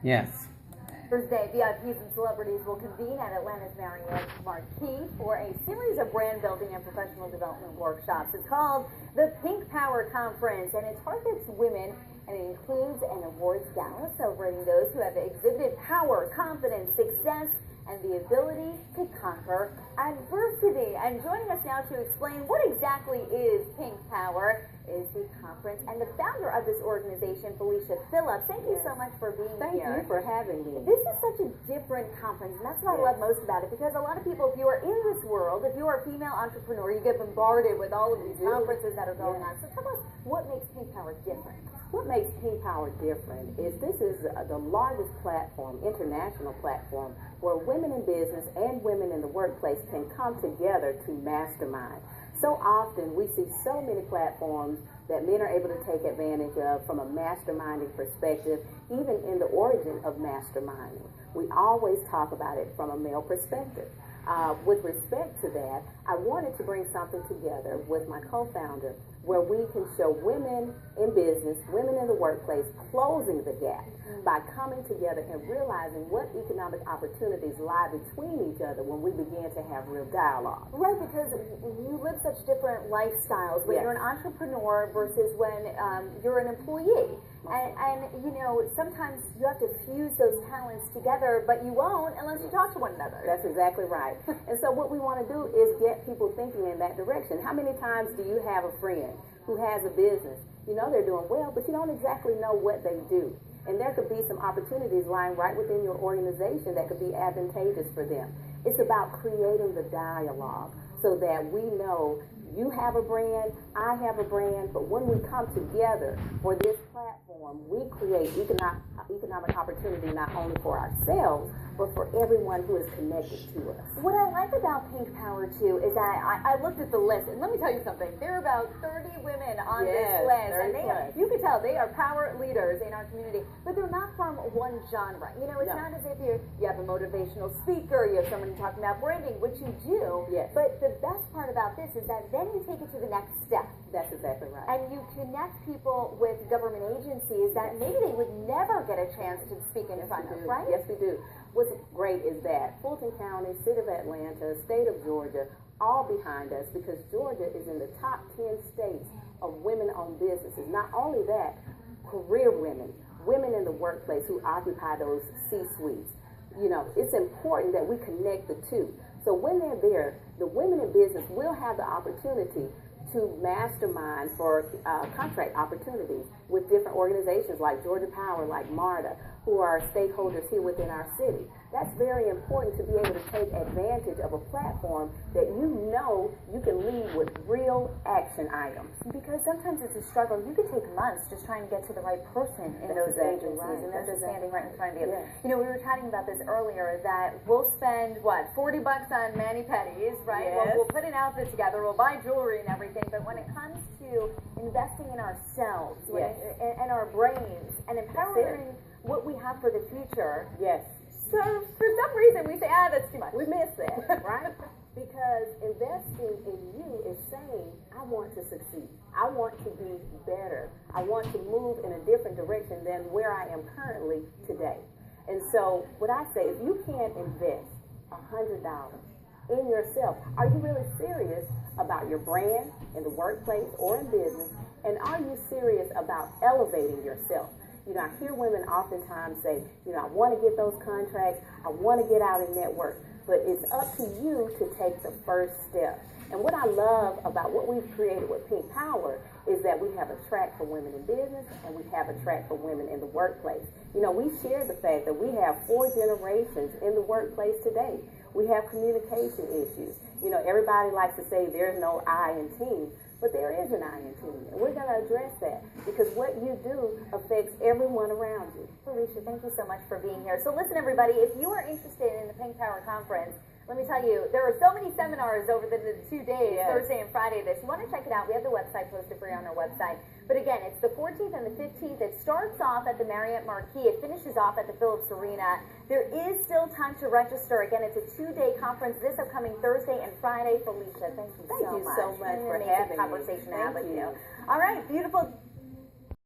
Yes. Thursday, VIPs and celebrities will convene at Atlanta's Marriott Marquis for a series of brand building and professional development workshops. It's called the Pink Power Conference, and it targets women, and it includes an awards gala celebrating those who have exhibited power, confidence, success, and the ability to conquer adversity. And joining us now to explain what exactly is Pink Power is the conference and the founder of this organization, Felicia Phillips. Thank you so much for being here. Thank you for having me. This is such a different conference, and that's what I love most about it, because a lot of people, if you are in this world, if you are a female entrepreneur, you get bombarded with all of these conferences that are going on. So tell us, what makes Pink Power different? What makes Pink Power different is this is the largest platform, international platform, where women in business and women in the workplace can come together to mastermind. So often we see so many platforms that men are able to take advantage of from a masterminding perspective, even in the origin of masterminding. We always talk about it from a male perspective. With respect to that, I wanted to bring something together with my co-founder where we can show women in business, women in the workplace, closing the gap by coming together and realizing what economic opportunities lie between each other when we begin to have real dialogue. Right, because you live such different lifestyles when you're an entrepreneur versus when you're an employee. And, you know, sometimes you have to fuse those talents together, but you won't unless you talk to one another. That's exactly right. And so what we want to do is get people thinking in that direction. How many times do you have a friend who has a business? You know they're doing well, but you don't exactly know what they do. And there could be some opportunities lying right within your organization that could be advantageous for them. It's about creating the dialogue so that we know you have a brand, I have a brand, but when we come together for this platform, we create economic opportunity not only for ourselves, but for everyone who is connected to us. What I like about Pink Power, too, is that I looked at the list, and let me tell you something. There are about 30 women on this list, and you can tell they are power leaders in our community, but they're not from one genre. You know, it's not as if you have a motivational speaker, you have someone talking about branding, which you do, but the best part about this is that then you take it to the next step. That's exactly right. And you connect people with government agencies that maybe they would never get a chance to speak in front of, right? Yes, we do. What's great is that Fulton County, City of Atlanta, State of Georgia, all behind us, because Georgia is in the top 10 states of women-owned businesses. Not only that, career women, women in the workplace who occupy those C-suites. You know, it's important that we connect the two. So when they're there, the women in business will have the opportunity to mastermind for contract opportunities with different organizations like Georgia Power, like MARTA, who are stakeholders here within our city. That's very important to be able to take advantage of a platform that you know you can lead with real action items. Because sometimes it's a struggle. You could take months just trying to get to the right person in those agencies, and they're just standing right in front of you. You know, we were chatting about this earlier, that we'll spend, what, 40 bucks on mani-pedis, right? We'll put an outfit together, we'll buy jewelry and everything, but when it comes to investing in ourselves and our brains and empowering what we have for the future, so for some reason we say, that's too much. We miss that, right? Because investing in you is saying, I want to succeed. I want to be better. I want to move in a different direction than where I am currently today. And so what I say, if you can't invest $100 in yourself, are you really serious about your brand in the workplace or in business? And are you serious about elevating yourself? You know, I hear women oftentimes say, you know, I want to get those contracts, I want to get out and network, but it's up to you to take the first step. And what I love about what we've created with Pink Power is that we have a track for women in business and we have a track for women in the workplace. You know, we share the fact that we have 4 generations in the workplace today. We have communication issues. You know, everybody likes to say there's no I in team, but there is an I in team, and we're going to address that because what you do affects everyone around you. Felicia, thank you so much for being here. So listen, everybody, if you are interested in the Pink Power Conference, let me tell you, there are so many seminars over the 2 days, Thursday and Friday of this. You want to check it out. We have the website posted for you on our website. But again, it's the 14th and the 15th. It starts off at the Marriott Marquis. It finishes off at the Phillips Arena. There is still time to register. Again, it's a 2-day conference this upcoming Thursday and Friday. Felicia, thank you so much. Thank you so much for having me. Conversation to have with you. All right, beautiful.